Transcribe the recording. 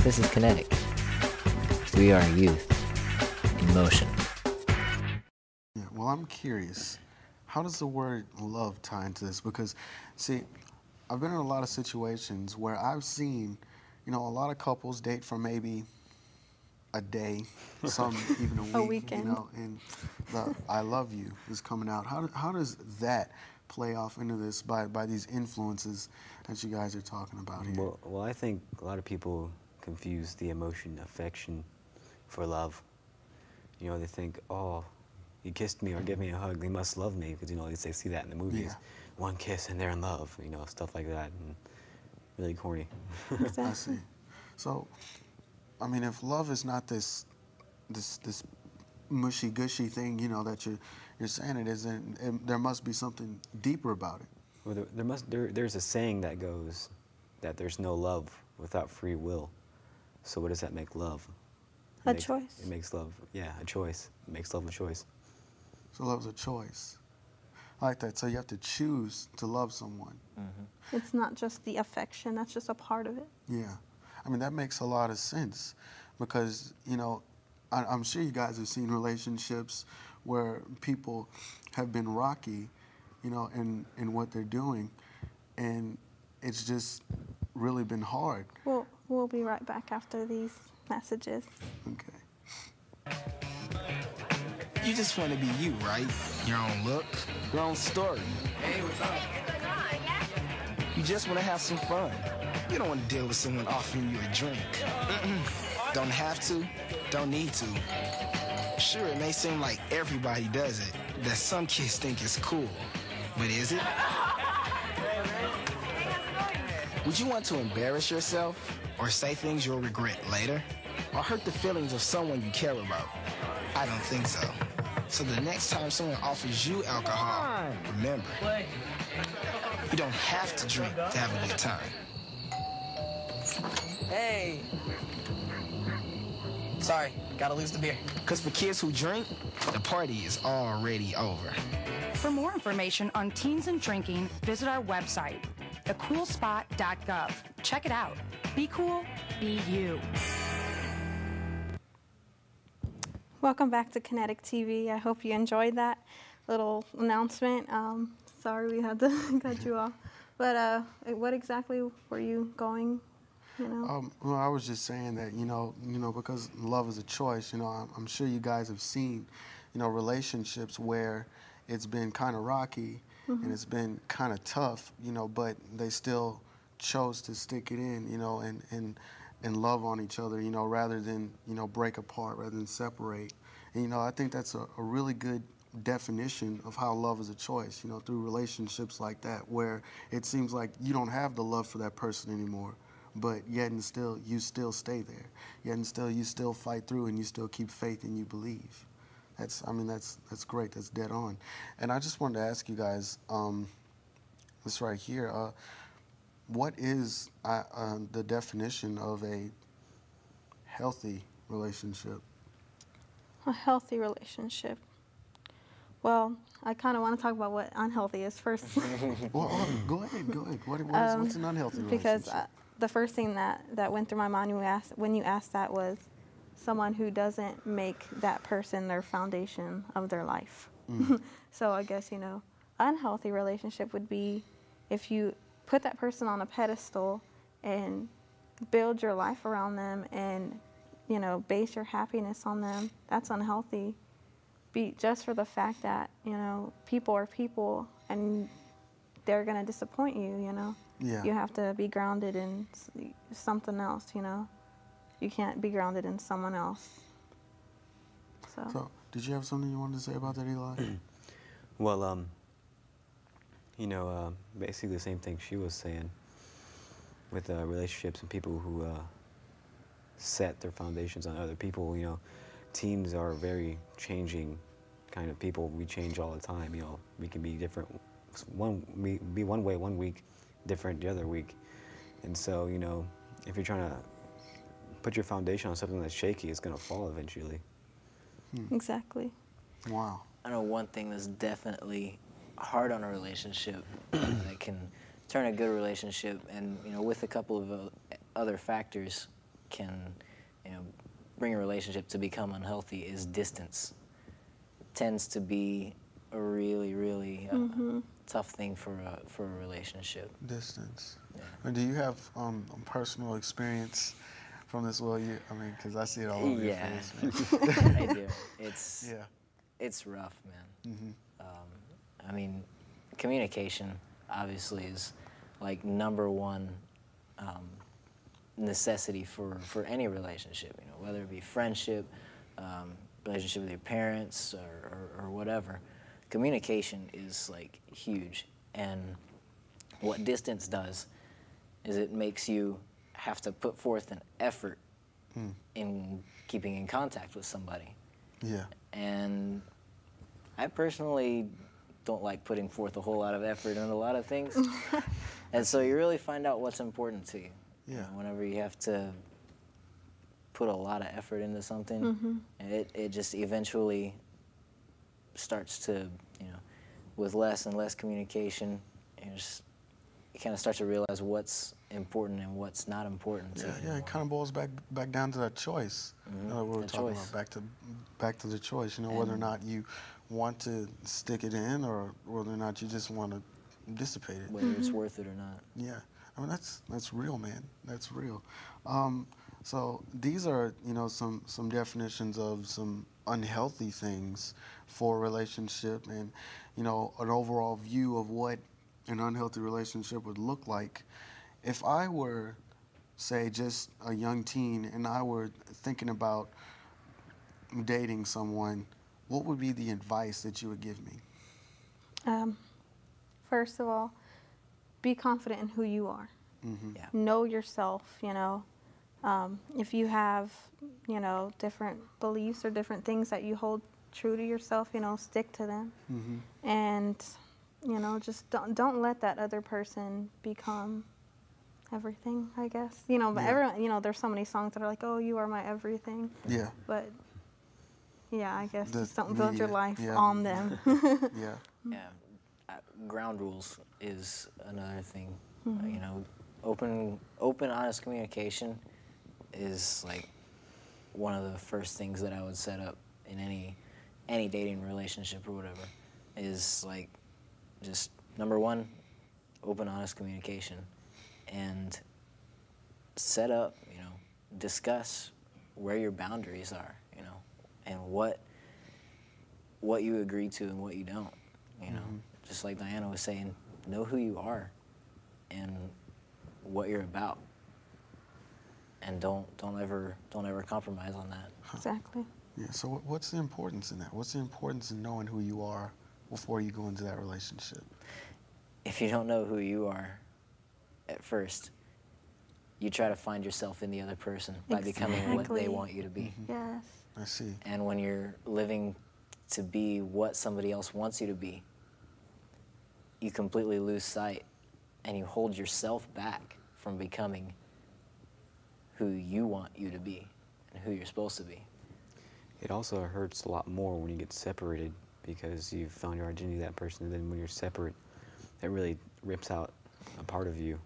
This is Kinetic. We are youth in motion. Yeah, well, I'm curious. How does the word love tie into this? Because, see, I've been in a lot of situations where I've seen, a lot of couples date for maybe a day, some even a week, A weekend. And the "I love you" is coming out. How does that play off into this by these influences that you guys are talking about here? Well, I think a lot of people confuse the emotion affection for love. They think, oh, he kissed me or gave me a hug, they must love me, because they see that in the movies. Yeah. One kiss and they're in love, stuff like that, and really corny. Exactly. I see. So, I mean, if love is not this mushy gushy thing, that you're saying it is, then there must be something deeper about it. Well, there's a saying that goes that there's no love without free will. So what does that make love? A choice. It makes love, yeah, a choice. It makes love a choice. So love's a choice. I like that. So you have to choose to love someone. Mm-hmm. It's not just the affection, that's just a part of it. Yeah. I mean, that makes a lot of sense because, I'm sure you guys have seen relationships where people have been rocky, in what they're doing, and it's just really been hard. We'll be right back after these messages. Okay. You just want to be you, right? Your own look, your own story. Hey, what's up? You just want to have some fun. You don't want to deal with someone offering you a drink. Don't have to, don't need to. Sure, it may seem like everybody does it, that some kids think it's cool, but is it? Would you want to embarrass yourself or say things you'll regret later? Or hurt the feelings of someone you care about? I don't think so. So the next time someone offers you alcohol, remember, you don't have to drink to have a good time. Hey. Sorry, gotta lose the beer. Because for kids who drink, the party is already over. For more information on teens and drinking, visit our website, thecoolspot.gov. Check it out. Be cool, be you. Welcome back to Kinetic TV. I hope you enjoyed that little announcement. Sorry we had to cut you off. But what exactly were you going, Well, I was just saying that, because love is a choice, I'm sure you guys have seen, relationships where it's been kind of rocky and it's been kind of tough, but they still chose to stick it in, and love on each other, rather than, break apart, rather than separate. And, I think that's a really good definition of how love is a choice, through relationships like that, where it seems like you don't have the love for that person anymore, but yet and still, you still stay there. Yet and still, you still fight through and you still keep faith and you believe. That's great. That's dead on. And I just wanted to ask you guys, this right here, what is the definition of a healthy relationship? A healthy relationship. Well, I kind of want to talk about what unhealthy is first. Well, go ahead. What's an unhealthy relationship? Because the first thing that went through my mind when you asked that was someone who doesn't make that person their foundation of their life. So I guess, unhealthy relationship would be if you put that person on a pedestal and build your life around them and, base your happiness on them. That's unhealthy. Just for the fact that, people are people and they're going to disappoint you, Yeah. You have to be grounded in something else, You can't be grounded in someone else. So, did you have something you wanted to say about that, Eli? Well, basically the same thing she was saying with relationships and people who set their foundations on other people. Teams are very changing kind of people. We change all the time. We can be different. Be one way one week, different the other week. And so, if you're trying to put your foundation on something that's shaky, it's going to fall eventually. Exactly. Wow. I know one thing that's definitely hard on a relationship that can turn a good relationship, and with a couple of other factors, can, bring a relationship to become unhealthy is distance. Tends to be a really, really tough thing for a relationship. Distance. Yeah. And do you have personal experience from this? Well, because I see it all over your face, man. I do. It's rough, man. I mean, communication obviously is like number one necessity for any relationship. Whether it be friendship, relationship with your parents, or whatever. Communication is like huge, and what distance does is it makes you have to put forth an effort in keeping in contact with somebody. Yeah. And I personally don't like putting forth a whole lot of effort in a lot of things. And so you really find out what's important to you. Yeah. Whenever you have to put a lot of effort into something, and it just eventually starts to, with less and less communication, you kind of start to realize what's important and what's not important to you. Yeah, it kind of boils back down to that choice. What we were The talking choice. about, back to the choice. Whether or not you want to stick it in, or whether or not you just want to dissipate it. Whether it's worth it or not. Yeah, I mean that's real, man. That's real. So these are some definitions of some unhealthy things for a relationship, and an overall view of what an unhealthy relationship would look like. If I were, say, just a young teen and I were thinking about dating someone, what would be the advice that you would give me? First of all, be confident in who you are. Yeah. Know yourself, if you have, different beliefs or different things that you hold true to yourself, stick to them. And, just don't let that other person become everything, I guess. But everyone, there's so many songs that are like, oh, you are my everything. Yeah. But, yeah, I guess The just don't build your life yeah. on them. Yeah. Yeah. Ground rules is another thing. Open, honest communication is like one of the first things that I would set up in any dating relationship or whatever. Is like just number one, open, honest communication, and set up, discuss where your boundaries are, and what you agree to and what you don't, Just like Diana was saying, know who you are and what you're about, and don't ever compromise on that. Exactly. Yeah. So what's the importance in that? What's the importance in knowing who you are before you go into that relationship? If you don't know who you are at first, you try to find yourself in the other person by becoming what they want you to be. Yes. I see. And when you're living to be what somebody else wants you to be, you completely lose sight and you hold yourself back from becoming who you want you to be and who you're supposed to be. It also hurts a lot more when you get separated because you've found your identity to that person, and then when you're separate, it really rips out a part of you